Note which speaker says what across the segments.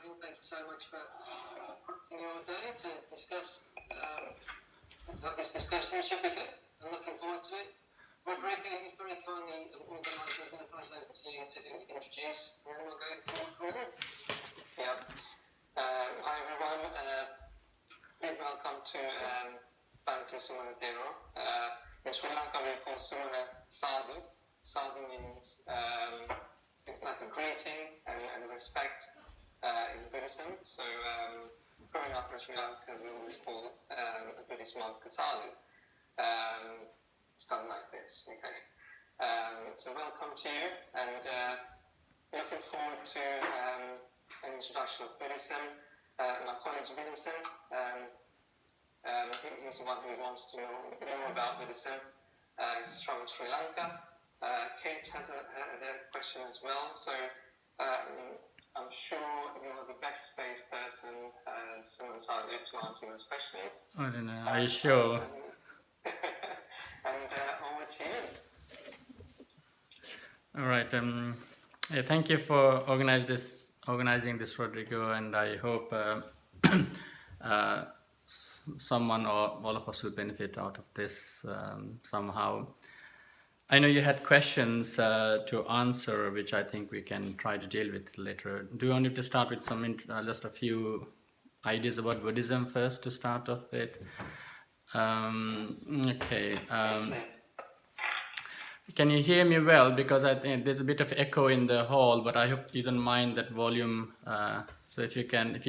Speaker 1: Navin, thank you so much for your day to discuss this discussion. It should be good. I'm looking forward to it. Rodrigo, you've very kindly organised. I'm going to pass over to you to introduce, and then we'll go forward from there.
Speaker 2: Yeah. Hi everyone. Big welcome to Bantu Sumana Tero. In Sri Lanka we call Sumana Sadhu. Sadhu means like a greeting and respect in Buddhism. So growing up in Sri Lanka we always call a Buddhist monk a Sadhu. It's done like this, okay? So welcome to you, and looking forward to an introduction of Buddhism. My colleague Vincent, he's the one who wants to know more about Buddhism. He's from Sri Lanka. Kate has a question as well, so I'm sure you're the best space person, Simon Sadhu, to answer those questions.
Speaker 3: I don't know, are you sure?
Speaker 2: And over to you.
Speaker 3: All right. Yeah, thank you for organizing this, Rodrigo, and I hope someone or all of us will benefit out of this somehow. I know you had questions to answer, which I think we can try to deal with later. Do you want me to start with just a few ideas about Buddhism first to start off with? Okay. Can you hear me well? Because I think there's a bit of echo in the hall, but I hope you don't mind that volume. So if you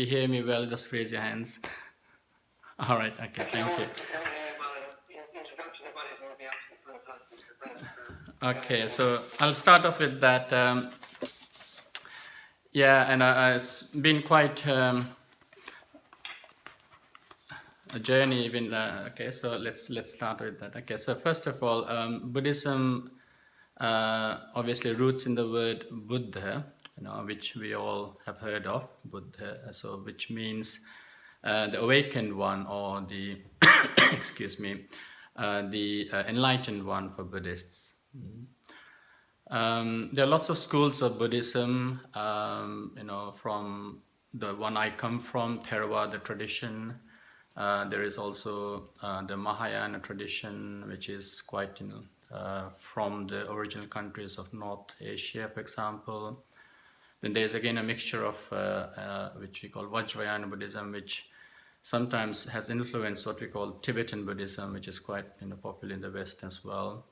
Speaker 3: hear me well, just raise your hands. All right. Okay. Thank you.
Speaker 1: Introduction to Buddhism would be absolutely fantastic. So thank you for
Speaker 3: Okay. So I'll start off with that. Yeah, and it's been quite a journey even. Okay, so let's start with that. Okay, so first of all, Buddhism obviously roots in the word Buddha, which we all have heard of, Buddha. So which means the awakened one, or the excuse me, the enlightened one for Buddhists. There are lots of schools of Buddhism. From the one I come from, Theravada tradition. There is also the Mahayana tradition, which is quite, from the original countries of North Asia, for example. Then there's again a mixture of which we call Vajrayana Buddhism, which sometimes has influenced what we call Tibetan Buddhism, which is quite popular in the West as well.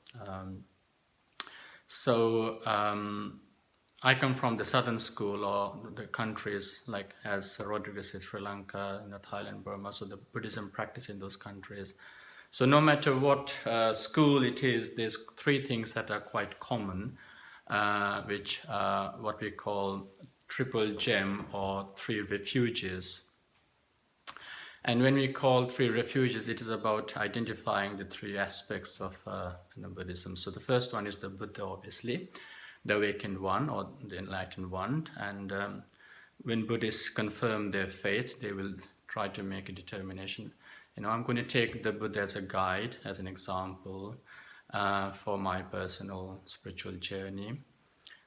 Speaker 3: I come from the southern school, or the countries like, as Rodrigo said, Sri Lanka, Thailand, Burma, so the Buddhism practice in those countries. So no matter what school it is, there's three things that are quite common, which what we call triple gem, or three refuges. And when we call three refuges, it is about identifying the three aspects of Buddhism. So the first one is the Buddha, obviously, the awakened one, or the enlightened one. And when Buddhists confirm their faith, they will try to make a determination. I'm going to take the Buddha as a guide, as an example, for my personal spiritual journey.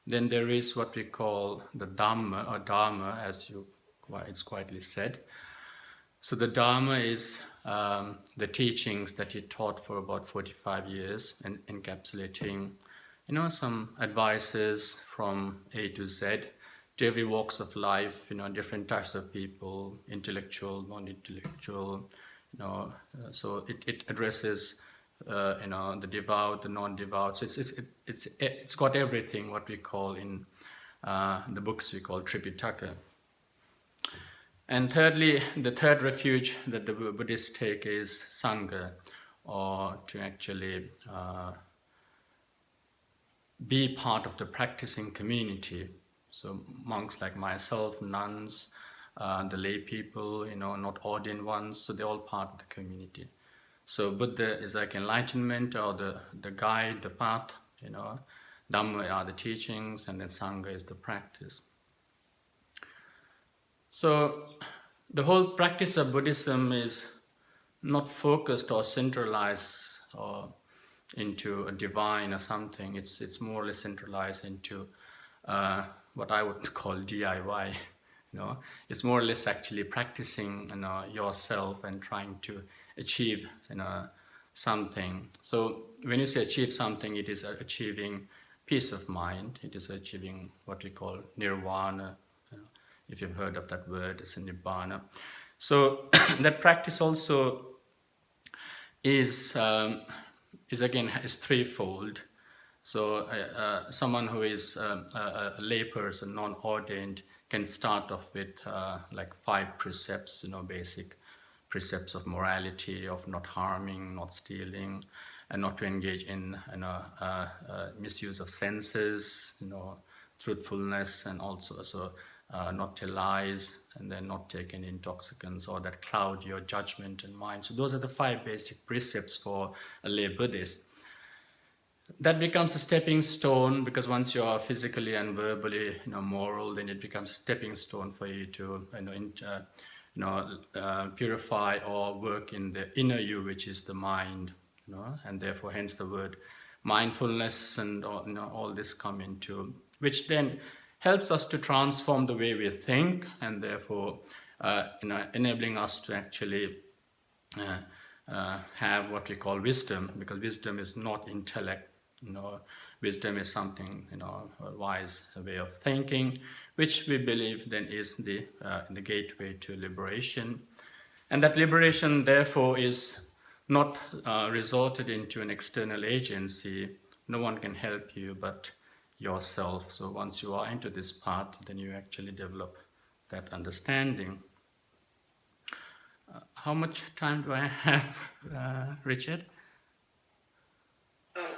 Speaker 3: Then there is what we call the Dhamma, or Dharma, as it's quietly said. So the Dharma is the teachings that he taught for about 45 years, and encapsulating some advices from A to Z to every walks of life, different types of people, intellectual, non-intellectual, so it addresses, the devout, the non-devout. So it's got everything what we call in the books we call Tripitaka. And thirdly, the third refuge that the Buddhists take is Sangha, or to actually be part of the practicing community. So monks like myself, nuns, the lay people, not ordained ones, so they're all part of the community. So Buddha is like enlightenment, or the guide, the path, Dhamma are the teachings, and then Sangha is the practice. So the whole practice of Buddhism is not focused or centralized or into a divine or something. It's more or less centralized into what I would call DIY, It's more or less actually practicing, yourself and trying to achieve, something. So when you say achieve something, it is achieving peace of mind. It is achieving what we call nirvana. If you've heard of that word, it's a nibbana. So that practice also is again is threefold. So someone who is a layperson, non-ordained, can start off with like 5 precepts, basic precepts of morality, of not harming, not stealing, and not to engage in misuse of senses, truthfulness, and also not tell lies, and then not take any intoxicants or that cloud your judgment and mind. So those are the 5 basic precepts for a lay Buddhist. That becomes a stepping stone, because once you are physically and verbally, moral, then it becomes a stepping stone for you to, purify or work in the inner you, which is the mind, and therefore, hence the word mindfulness and all this come into, which then helps us to transform the way we think, and therefore, enabling us to actually have what we call wisdom, because wisdom is not intellect. Wisdom is something, a wise way of thinking, which we believe then is the gateway to liberation. And that liberation, therefore, is not resorted into an external agency. No one can help you but yourself. So once you are into this path, then you actually develop that understanding. How much time do I have, Richard?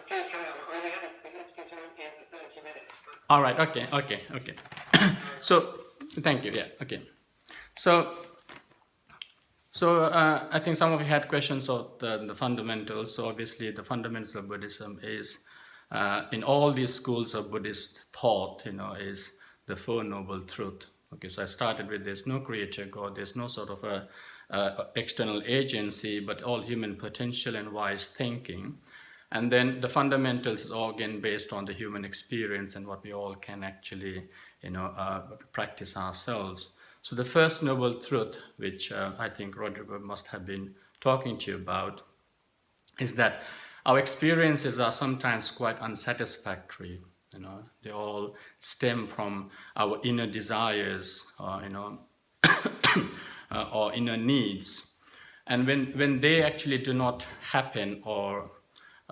Speaker 1: Please carry on. Let's get you in the 30 minutes.
Speaker 3: All right. Okay. So, thank you. Yeah. Okay. So I think some of you had questions of the fundamentals. So obviously, the fundamentals of Buddhism is in all these schools of Buddhist thought, is the Four Noble Truth. Okay. So I started with there's no creator God. There's no sort of a external agency, but all human potential and wise thinking. And then the fundamentals is all again based on the human experience and what we all can actually, practice ourselves. So the first noble truth, which I think Rodrigo must have been talking to you about, is that our experiences are sometimes quite unsatisfactory. They all stem from our inner desires, or inner needs. And when they actually do not happen, or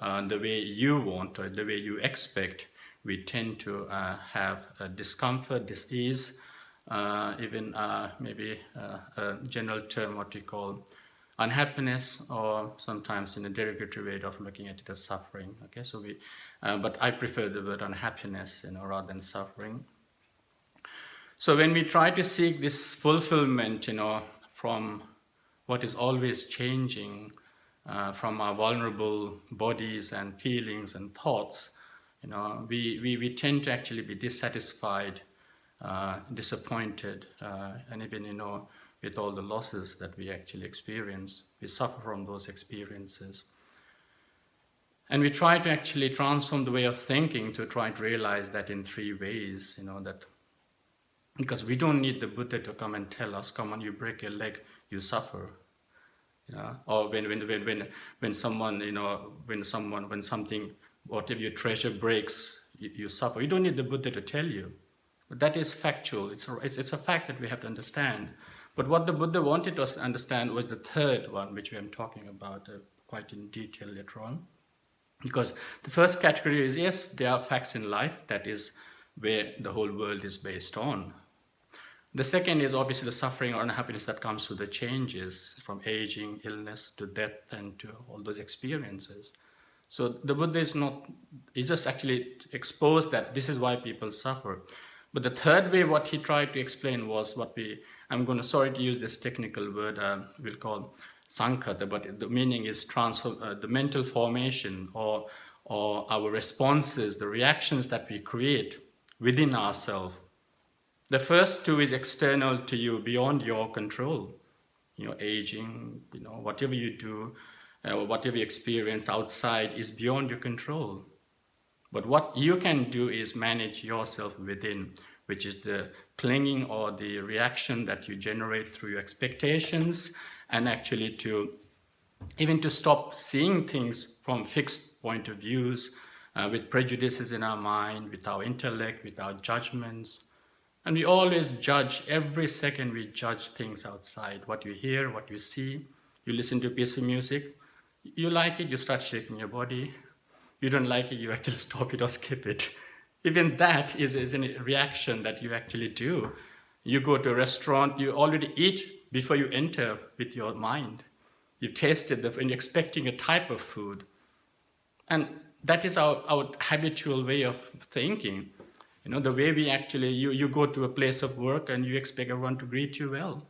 Speaker 3: the way you want or the way you expect, we tend to have discomfort, dis-ease, even maybe a general term, what we call unhappiness, or sometimes in a derogatory way of looking at it as suffering. Okay, so but I prefer the word unhappiness, rather than suffering. So when we try to seek this fulfillment, from what is always changing, from our vulnerable bodies and feelings and thoughts, we tend to actually be dissatisfied, disappointed, and even, with all the losses that we actually experience, we suffer from those experiences. And we try to actually transform the way of thinking to try to realize that in 3 ways, that because we don't need the Buddha to come and tell us, come on, you break your leg, you suffer. Or when something, whatever you treasure breaks, you suffer. You don't need the Buddha to tell you. But that is factual. It's a fact that we have to understand. But what the Buddha wanted us to understand was the third one, which we are talking about quite in detail later on. Because the first category is, yes, there are facts in life. That is where the whole world is based on. The second is obviously the suffering or unhappiness that comes through the changes from aging, illness, to death, and to all those experiences. So the Buddha he just actually exposed that this is why people suffer. But the third way, what he tried to explain was sorry to use this technical word, we'll call sankhata, but the meaning is the mental formation or our responses, the reactions that we create within ourselves. The first 2 is external to you, beyond your control. Aging, whatever you do, whatever you experience outside is beyond your control. But what you can do is manage yourself within, which is the clinging or the reaction that you generate through your expectations, and actually to even to stop seeing things from fixed point of views, with prejudices in our mind, with our intellect, with our judgments. And we always judge, every second we judge things outside, what you hear, what you see. You listen to a piece of music, you like it, you start shaking your body. You don't like it, you actually stop it or skip it. Even that is a reaction that you actually do. You go to a restaurant, you already eat before you enter with your mind. You've tasted and you're expecting a type of food. And that is our habitual way of thinking. You know, the way we actually, you go to a place of work and you expect everyone to greet you well.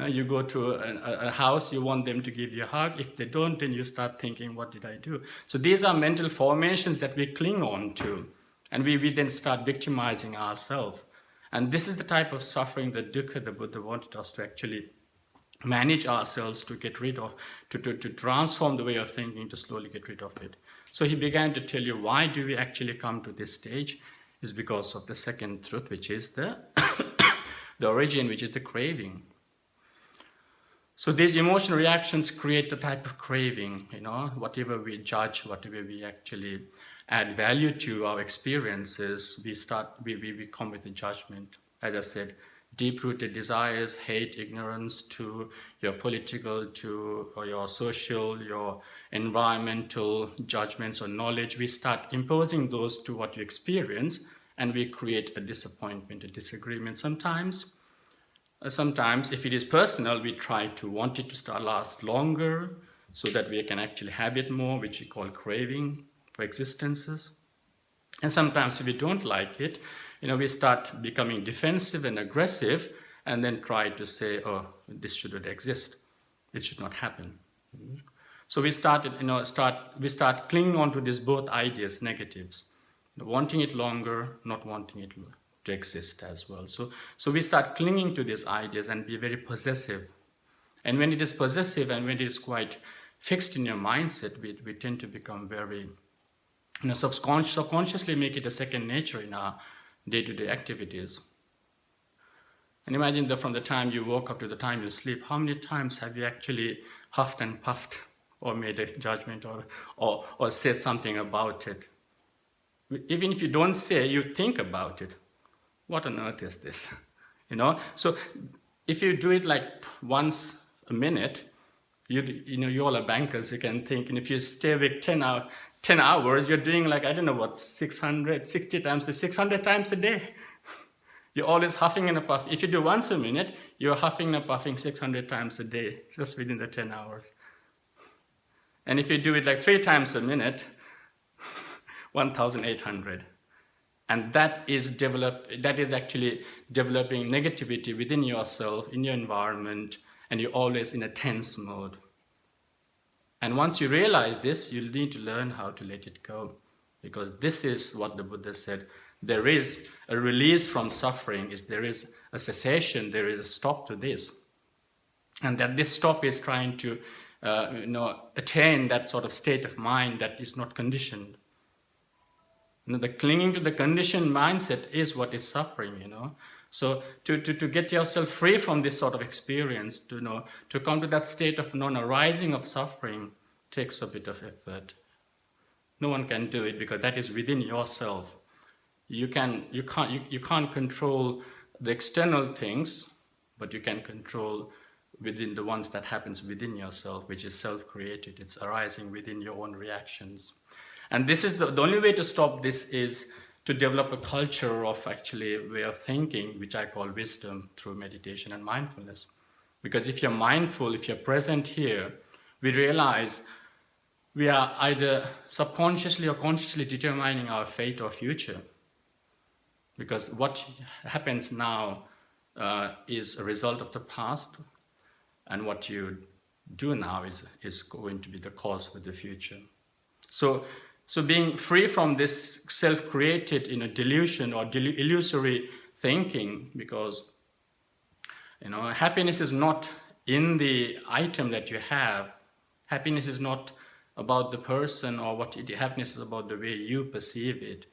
Speaker 3: You go to a house, you want them to give you a hug. If they don't, then you start thinking, what did I do? So these are mental formations that we cling on to. And we then start victimizing ourselves. And this is the type of suffering that Dukkha, the Buddha, wanted us to actually manage ourselves, to get rid of, to transform the way of thinking, to slowly get rid of it. So he began to tell you, why do we actually come to this stage? Is because of the second truth, which is the origin, which is the craving. So these emotional reactions create the type of craving, you know, whatever we judge, whatever we actually add value to our experiences, we come with a judgment. As I said, deep-rooted desires, hate, ignorance, to your political, to or your social, your environmental judgments or knowledge, we start imposing those to what you experience, and we create a disappointment, a disagreement. Sometimes, if it is personal, we try to want it to last longer so that we can actually have it more, which we call craving for existences. And sometimes if we don't like it, you know, we start becoming defensive and aggressive and then try to say, oh, this shouldn't exist. It should not happen. So we start clinging on to these both ideas, negatives, wanting it longer, not wanting it to exist as well. So we start clinging to these ideas and be very possessive. And when it is possessive and when it is quite fixed in your mindset, we tend to become very, you know, subconsciously make it a second nature in our day-to-day activities. And imagine that from the time you woke up to the time you sleep, how many times have you actually huffed and puffed or made a judgment or said something about it? Even if you don't say, you think about it. What on earth is this? You know? So if you do it like once a minute, you all are bankers, you can think, and if you stay awake 10 hours, you're doing like, I don't know what, 600 times a day. You're always huffing and puffing. If you do once a minute, you're huffing and puffing 600 times a day, just within the 10 hours. And if you do it like 3 times a minute, 1,800. And that is actually developing negativity within yourself, in your environment, and you're always in a tense mode. And once you realize this, you'll need to learn how to let it go. Because this is what the Buddha said. There is a release from suffering, there is a cessation, there is a stop to this. And that this stop is trying to attain that sort of state of mind that is not conditioned. You know, the clinging to the conditioned mindset is what is suffering, you know. So to get yourself free from this sort of experience, to come to that state of non-arising of suffering takes a bit of effort. No one can do it because that is within yourself. You can't control the external things, but you can control within the ones that happens within yourself, which is self-created. It's arising within your own reactions. And this is the only way to stop this is to develop a culture of actually way of thinking, which I call wisdom, through meditation and mindfulness. Because if you're mindful, if you're present here, we realize we are either subconsciously or consciously determining our fate or future. Because what happens now is a result of the past, and what you do now is going to be the cause for the future. So being free from this self-created delusion or illusory thinking, because happiness is not in the item that you have. Happiness is not about the person or happiness is about the way you perceive it.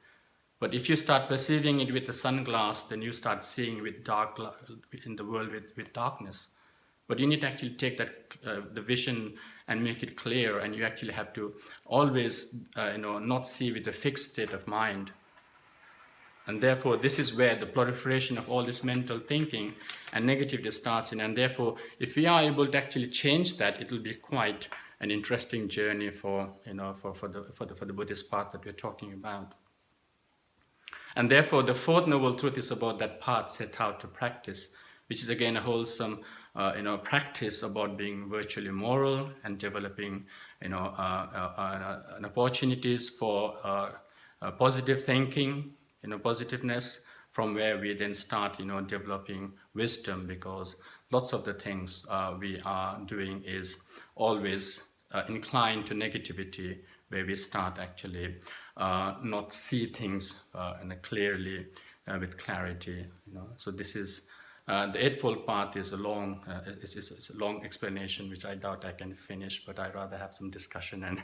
Speaker 3: But if you start perceiving it with the sunglass, then you start seeing with in the world with darkness. But you need to actually take that the vision and make it clear, and you actually have to always not see with a fixed state of mind. And therefore, this is where the proliferation of all this mental thinking and negativity starts in. And therefore, if we are able to actually change that, it will be quite an interesting journey for the Buddhist path that we're talking about. And therefore, the fourth noble truth is about that path set out to practice, which is again a wholesome, practice about being virtually moral and developing, opportunities for positive thinking, positiveness, from where we then start, developing wisdom, because lots of the things we are doing is always inclined to negativity, where we start actually not see things clearly with clarity. So this is the Eightfold Path is a long explanation, which I doubt I can finish, but I'd rather have some discussion. And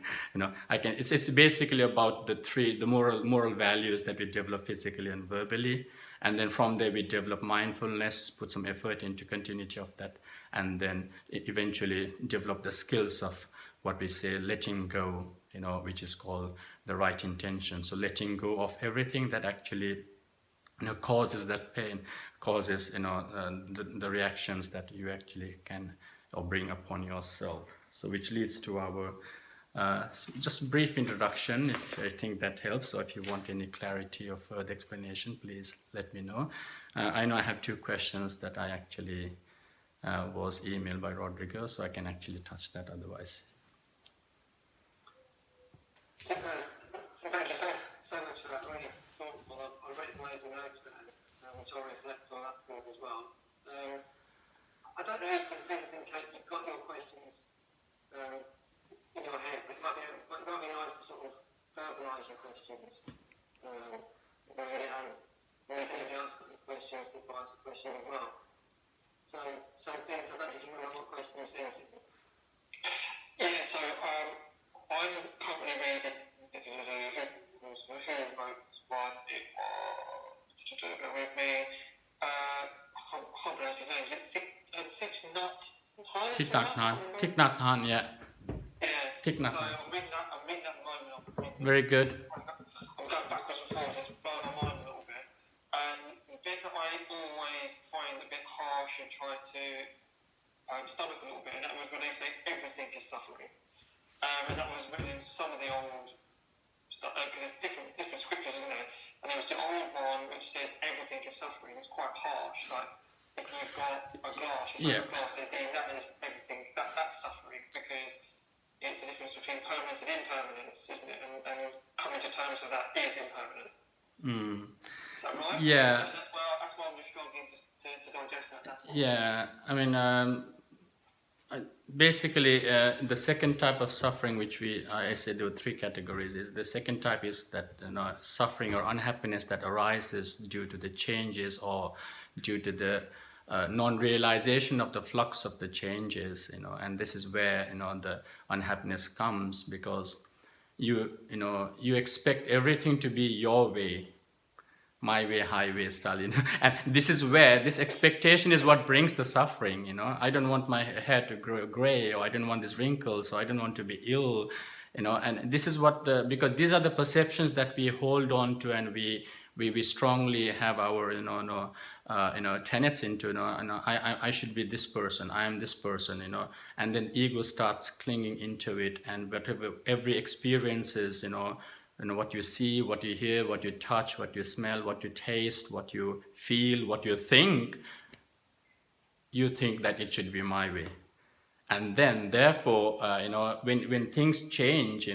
Speaker 3: it's basically about the moral values that we develop physically and verbally, and then from there we develop mindfulness, put some effort into continuity of that, and then eventually develop the skills of what we say letting go, which is called the right intention. So letting go of everything that actually causes that pain, causes the reactions that you actually can or bring upon yourself. So which leads to our just brief introduction, if I think that helps. So if you want any clarity or further explanation, please let me know. I know I have two questions that I actually was emailed by Rodrigo, so I can actually touch that otherwise.
Speaker 1: Thank you so much for that. Really thoughtful. I've written loads of notes down, which I'll reflect on afterwards as well. I don't know if you've got your questions in your head, but it might be nice to sort of verbalise your questions. And if anybody else got any questions, to ask a question as well. So Vince, I don't know if you remember what question you sent it.
Speaker 2: Yeah, so I'm currently reading who wrote one. It was with me. I can't pronounce his name. Is it Thich Nhat Hanh?
Speaker 3: Thich Nhat Hanh, yeah.
Speaker 2: Yeah.
Speaker 3: Thich Nhat
Speaker 2: So
Speaker 3: Hanh.
Speaker 2: I'm reading that at the moment.
Speaker 3: Very good.
Speaker 2: I'm going backwards and forwards. It's blowing my mind a little bit. The bit that I always find a bit harsh and try to stomach a little bit, and that was when they say everything is suffering. And that was written in some of the old stuff, because there's different scriptures, isn't there? And there was the old one which said everything is suffering. It's quite harsh. Like if you've got a glass, a glass, they deem that is everything. That's suffering, because it's the difference between permanence and impermanence, isn't it? And coming to terms with that is impermanent. Is that right?
Speaker 3: Yeah.
Speaker 2: That's why I'm just struggling to digest that. That's why.
Speaker 3: Yeah, I mean, basically, the second type of suffering, which I said there were three categories, is the second type is that suffering or unhappiness that arises due to the changes or due to the non-realization of the flux of the changes, and this is where the unhappiness comes, because you expect everything to be your way, my way, highway style, and this is where this expectation is what brings the suffering. I don't want my hair to grow gray, or I don't want these wrinkles, or I don't want to be ill, and this is what because these are the perceptions that we hold on to, and we strongly have our tenets into, I should be this person, I am this person, and then ego starts clinging into it, and whatever every experiences, what you see, what you hear, what you touch, what you smell, what you taste, what you feel, what you think that it should be my way. And then therefore, when things change,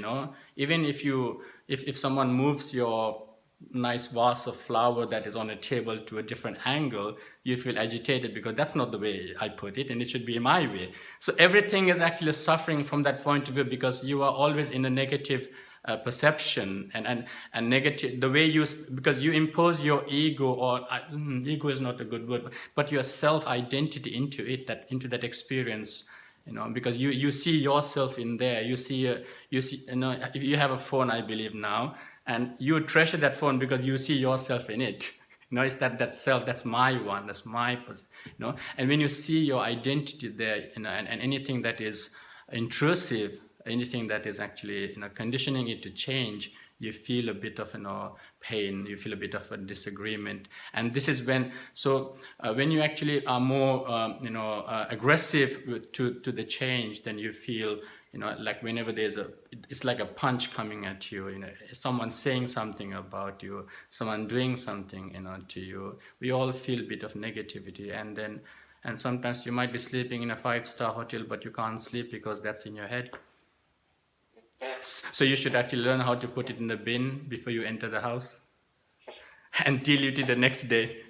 Speaker 3: even if someone moves your nice vase of flower that is on a table to a different angle, you feel agitated because that's not the way I put it, and it should be my way. So everything is actually suffering from that point of view, because you are always in a negative perception and negative, the way because you impose your ego, or ego is not a good word, but your self-identity into that experience, because you see yourself in there. You see if you have a phone, I believe now, and you treasure that phone because you see yourself in it. It's that self, that's my one, that's my person. And when you see your identity there, and anything that is intrusive, anything that is actually conditioning it to change, you feel a bit of pain, you feel a bit of a disagreement. And this is when when you actually are more aggressive to the change, then you feel like whenever it's like a punch coming at you, someone saying something about you, someone doing something to you, we all feel a bit of negativity. And sometimes you might be sleeping in a 5-star hotel, but you can't sleep because that's in your head. So you should actually learn how to put it in the bin before you enter the house and deal with it the next day.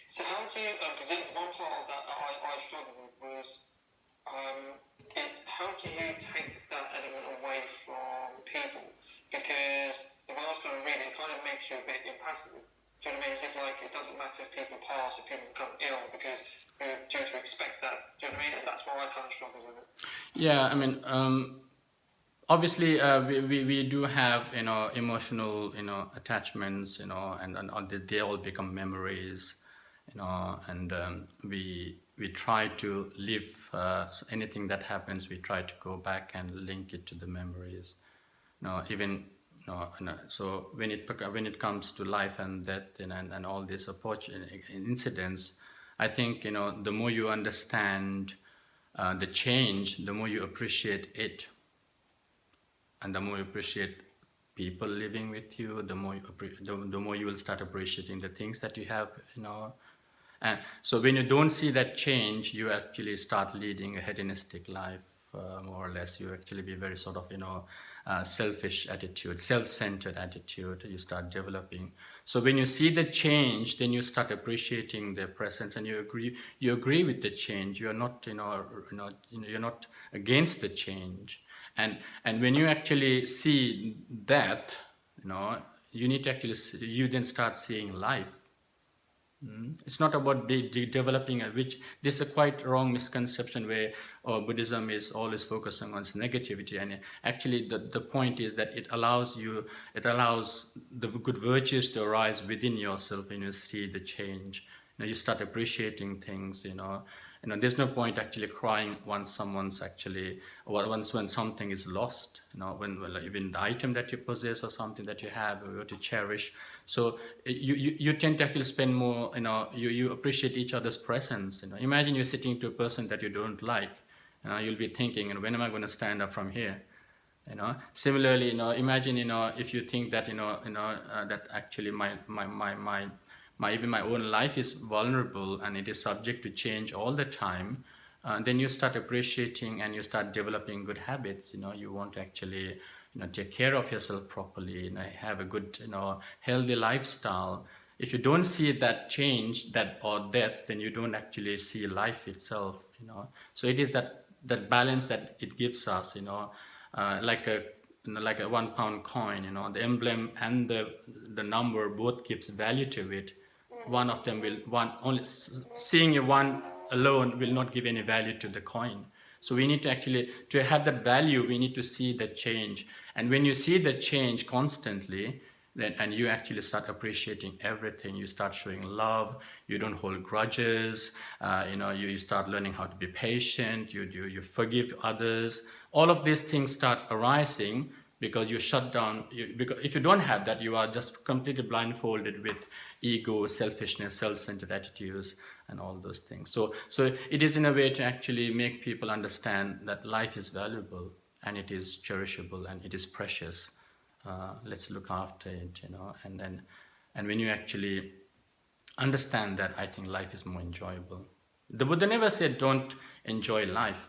Speaker 2: So how do you, because one part of that I struggled with was, how do you take that element away from people? Because if I was going to read it, it kind of makes you a bit impassive. Do you know what I mean? As if like it doesn't matter if people pass, if people become ill, because you're due to expect that. Do you know what I mean? And that's why I kind of struggle with it.
Speaker 3: Yeah, I mean, obviously we do have emotional attachments, and they all become memories, and we try to live anything that happens, we try to go back and link it to the memories. So when it comes to life and death, and all these incidents, I think the more you understand the change, the more you appreciate it, and the more you appreciate people living with you, the more you will start appreciating the things that you have, And so when you don't see that change, you actually start leading a hedonistic life, more or less. You actually be very sort of, selfish attitude, self-centered attitude you start developing. So when you see the change, then you start appreciating the presence, and you agree with the change. You are not, you're not against the change. And when you actually see that, you need to actually you then start seeing life. It's not about developing which this is a quite wrong misconception where Buddhism is always focusing on negativity, and actually the point is that it allows the good virtues to arise within yourself when you see the change. You start appreciating things. There's no point actually crying when someone's actually when something is lost. When even the item that you possess or something that you have or to cherish. So you tend to actually spend more. You appreciate each other's presence. Imagine you're sitting to a person that you don't like. You'll be thinking, when am I going to stand up from here? Similarly, imagine if you think that that actually even my own life is vulnerable and it is subject to change all the time, then you start appreciating and you start developing good habits. You want to actually take care of yourself properly, have a good healthy lifestyle. If you don't see that change or death, then you don't actually see life itself. So it is that balance that it gives us, like a £1 coin, the emblem and the number both gives value to it. One of them seeing a one alone will not give any value to the coin. So we need to actually, to have that value, we need to see the change. And when you see the change constantly, and you actually start appreciating everything, you start showing love, you don't hold grudges, you start learning how to be patient, you forgive others. All of these things start arising because you shut down, because if you don't have that, you are just completely blindfolded with ego, selfishness, self-centered attitudes, and all those things. So it is in a way to actually make people understand that life is valuable, and it is cherishable, and it is precious. Let's look after it, and when you actually understand that, I think life is more enjoyable. The Buddha never said don't enjoy life,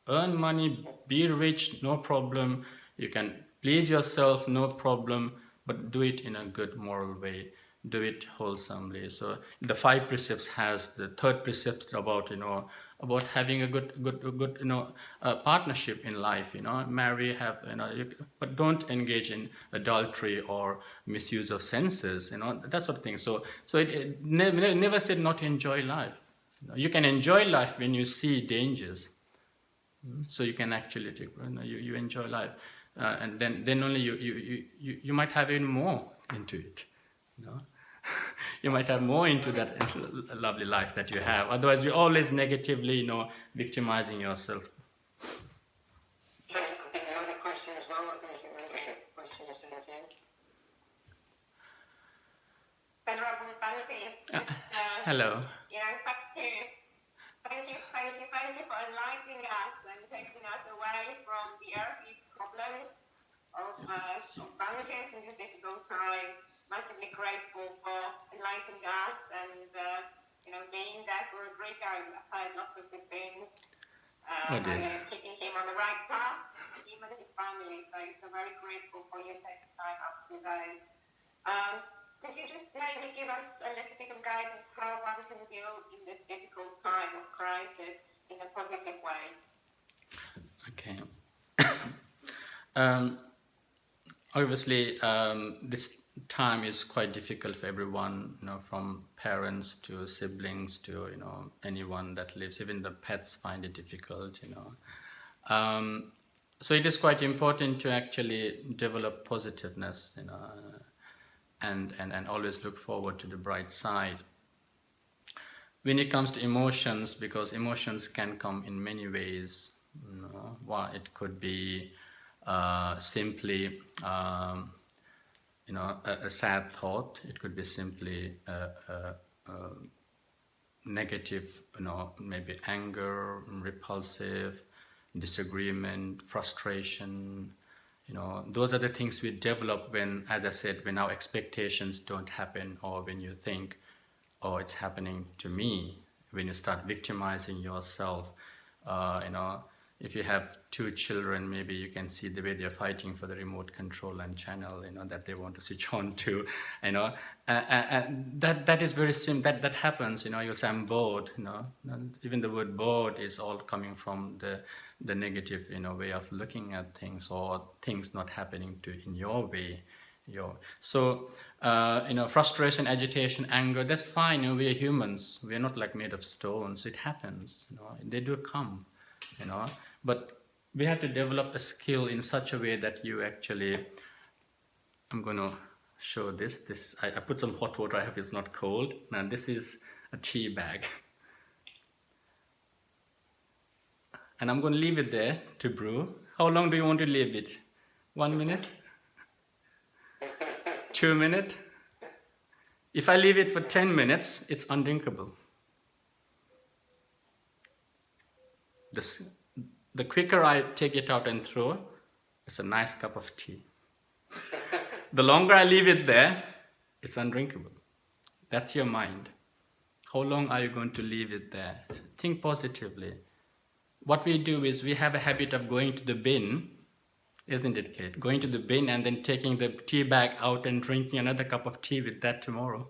Speaker 3: earn money, be rich, no problem. You can please yourself, no problem, but do it in a good moral way. Do it wholesomely. So the 5 precepts has the 3rd precept about having a good partnership in life. Marry, have but don't engage in adultery or misuse of senses. That sort of thing. So it never said not to enjoy life. You can enjoy life when you see dangers. So you can actually you enjoy life. and then only you might have even more into it, you know. You might have more into that lovely life that you have. Otherwise, you're always negatively, you know, victimizing yourself.
Speaker 1: I think you had a question as well. I don't think there was a question you sent in.
Speaker 4: Venerable Bhante,
Speaker 3: Hello.
Speaker 4: Thank you for enlightening us and taking us away from the earthly problems of Bangladesh in this difficult time. Massively grateful for enlightening us and being there for Rodrigo. I've heard lots of good things. And keeping him on the right path, him and his family. So very grateful for you taking time out today. Could you just maybe give us a little bit of guidance how one can deal in this difficult time of crisis in a positive way?
Speaker 3: Okay. Obviously, this time is quite difficult for everyone, you know, from parents to siblings to, you know, anyone that lives. Even the pets find it difficult, you know. So it is quite important to actually develop positiveness, you know, and always look forward to the bright side. When it comes to emotions, because emotions can come in many ways, you know. Well, it could be simply you know, a sad thought. It could be simply a negative, you know, maybe anger, repulsive, disagreement, frustration. You know, those are the things we develop when, as I said, when our expectations don't happen, or when you think, oh, it's happening to me, when you start victimizing yourself. You know, if you have 2 children, maybe you can see the way they're fighting for the remote control and channel, you know, that they want to switch on to, you know, and that is very simple. That happens, you know. You'll say, I'm bored, you know. And even the word bored is all coming from the negative, you know, way of looking at things, or things not happening in your way. So you know, frustration, agitation, anger, that's fine. You know, we are humans. We are not like made of stones. It happens, you know. They do come, you know. But we have to develop a skill in such a way that you actually, I'm going to show this. I put some hot water. I hope it's not cold. Now this is a tea bag. And I'm going to leave it there to brew. How long do you want to leave it? 1 minute? 2 minutes? If I leave it for 10 minutes, it's undrinkable. The quicker I take it out and throw, it's a nice cup of tea. The longer I leave it there, it's undrinkable. That's your mind. How long are you going to leave it there? Think positively. What we do is we have a habit of going to the bin, isn't it, Kate? Going to the bin and then taking the tea bag out and drinking another cup of tea with that tomorrow.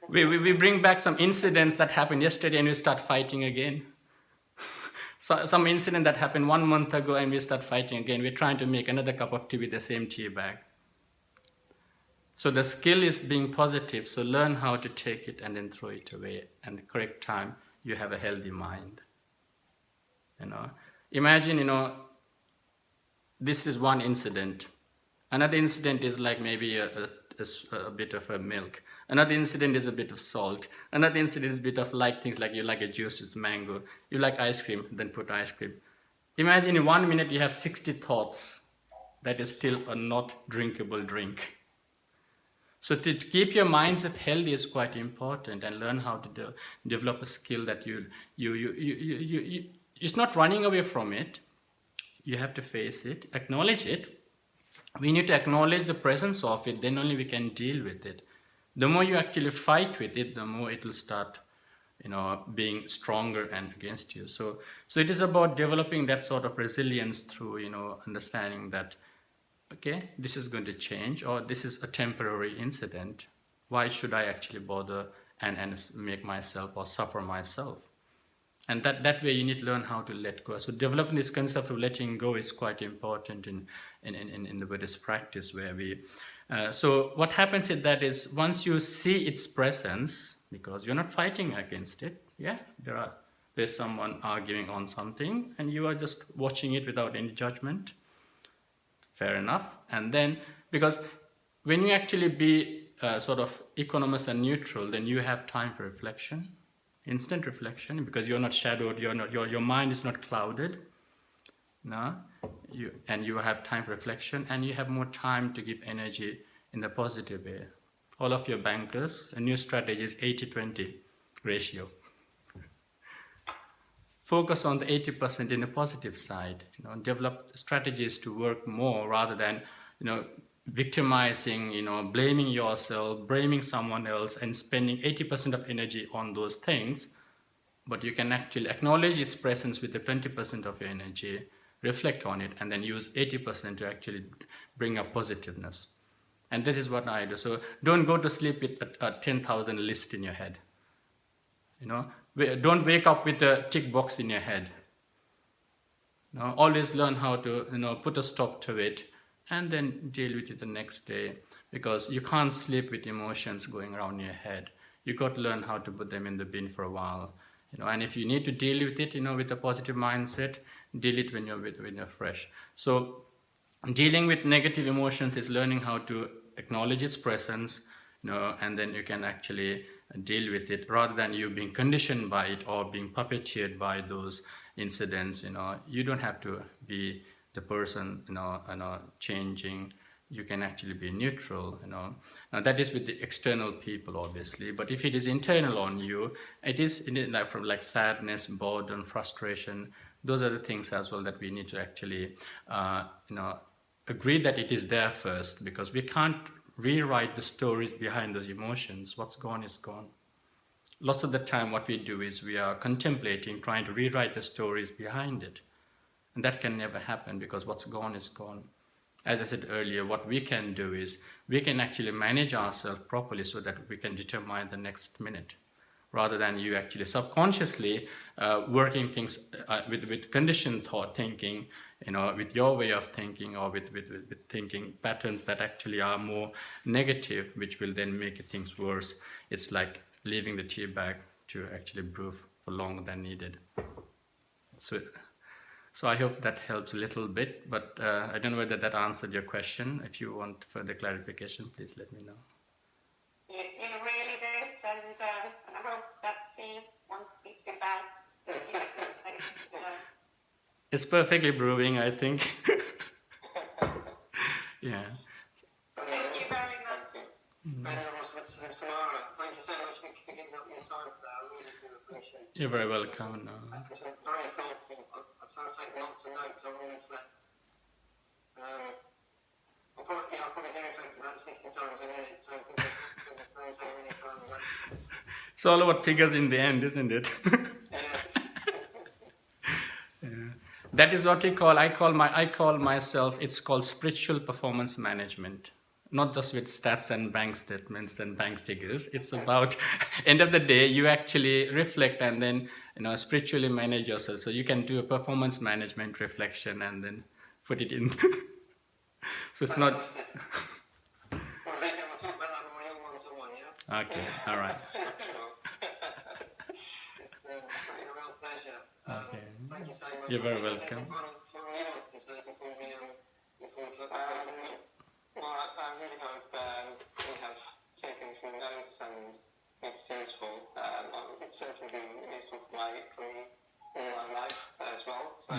Speaker 3: We bring back some incidents that happened yesterday and we start fighting again. So, some incident that happened 1 month ago and we start fighting again. We're trying to make another cup of tea with the same tea bag. So the skill is being positive. So learn how to take it and then throw it away. And the correct time, you have a healthy mind. You know, imagine, you know, this is one incident. Another incident is like maybe a bit of a milk. Another incident is a bit of salt. Another incident is a bit of like things like you like a juice, it's mango. You like ice cream, then put ice cream. Imagine in 1 minute you have 60 thoughts. That is still a not drinkable drink. So to keep your mindset healthy is quite important, and learn how to develop a skill that it's not running away from it. You have to face it, acknowledge it. We need to acknowledge the presence of it, then only we can deal with it. The more you actually fight with it, the more it will start, you know, being stronger and against you. So it is about developing that sort of resilience through, you know, understanding that, okay, this is going to change, or this is a temporary incident. Why should I actually bother and make myself or suffer myself? And that way you need to learn how to let go. So developing this concept of letting go is quite important in the Buddhist practice, where we... so what happens is that is once you see its presence, because you're not fighting against it, yeah, there are there's someone arguing on something and you are just watching it without any judgment. Fair enough. And then, because when you actually be sort of economous and neutral, then you have time for reflection, instant reflection, because you're not shadowed, your mind is not clouded. No, you have time for reflection, and you have more time to give energy in a positive way. All of your bankers, a new strategy is 80-20 ratio. Focus on the 80% in a positive side. Develop strategies to work more rather than victimizing, blaming yourself, blaming someone else, and spending 80% of energy on those things. But you can actually acknowledge its presence with the 20% of your energy, reflect on it, and then use 80% to actually bring up positiveness. And that is what I do. So don't go to sleep with a 10,000 list in your head. Don't wake up with a tick box in your head. Always learn how to put a stop to it and then deal with it the next day, because you can't sleep with emotions going around in your head. You got to learn how to put them in the bin for a while. And if you need to deal with it, with a positive mindset, deal it when you're fresh. So dealing with negative emotions is learning how to acknowledge its presence, and then you can actually deal with it rather than you being conditioned by it or being puppeteered by those incidents. You don't have to be the person, changing. You can actually be neutral, Now that is with the external people, obviously. But if it is internal on you, it is from sadness, boredom, frustration. Those are the things as well that we need to actually, agree that it is there first, because we can't rewrite the stories behind those emotions. What's gone is gone. Lots of the time what we do is we are contemplating, trying to rewrite the stories behind it. And that can never happen, because what's gone is gone. As I said earlier, what we can do is we can actually manage ourselves properly so that we can determine the next minute, rather than you actually subconsciously working things with conditioned thought thinking, with your way of thinking, or with thinking patterns that actually are more negative, which will then make things worse. It's like leaving the tea bag to actually brew for longer than needed. So I hope that helps a little bit, but I don't know whether that answered your question. If you want further clarification, please let me know.
Speaker 4: You really did, and I hope that tea won't be too bad.
Speaker 3: It's perfectly brewing, I think. Yeah.
Speaker 4: Thank you very much.
Speaker 1: Pinsara, thank you so much for giving up your time today. I really do appreciate it.
Speaker 3: You're very welcome.
Speaker 1: It's very thoughtful. I take lots of notes. I will reflect. I'll probably do reflect about 60 times a minute, so goodness knows how many times.
Speaker 3: It's all about figures in the end, isn't it?
Speaker 1: Yes.
Speaker 3: Yeah. That is what I call myself, it's called spiritual performance management. Not just with stats and bank statements and bank figures. It's about, end of the day, you actually reflect and then spiritually manage yourself. So you can do a performance management reflection and then put it in. So it's not.
Speaker 1: Rodrigo, we'll talk about that more in your one-to-one, yeah?
Speaker 3: Okay, all right.
Speaker 1: It's been a real pleasure.
Speaker 3: Okay.
Speaker 1: Thank you so much.
Speaker 3: You're very welcome.
Speaker 1: Final you wanted to say before we talk
Speaker 2: Well, I really hope we have taken a few notes and it's useful. It's certainly been useful for me in my life as well. So.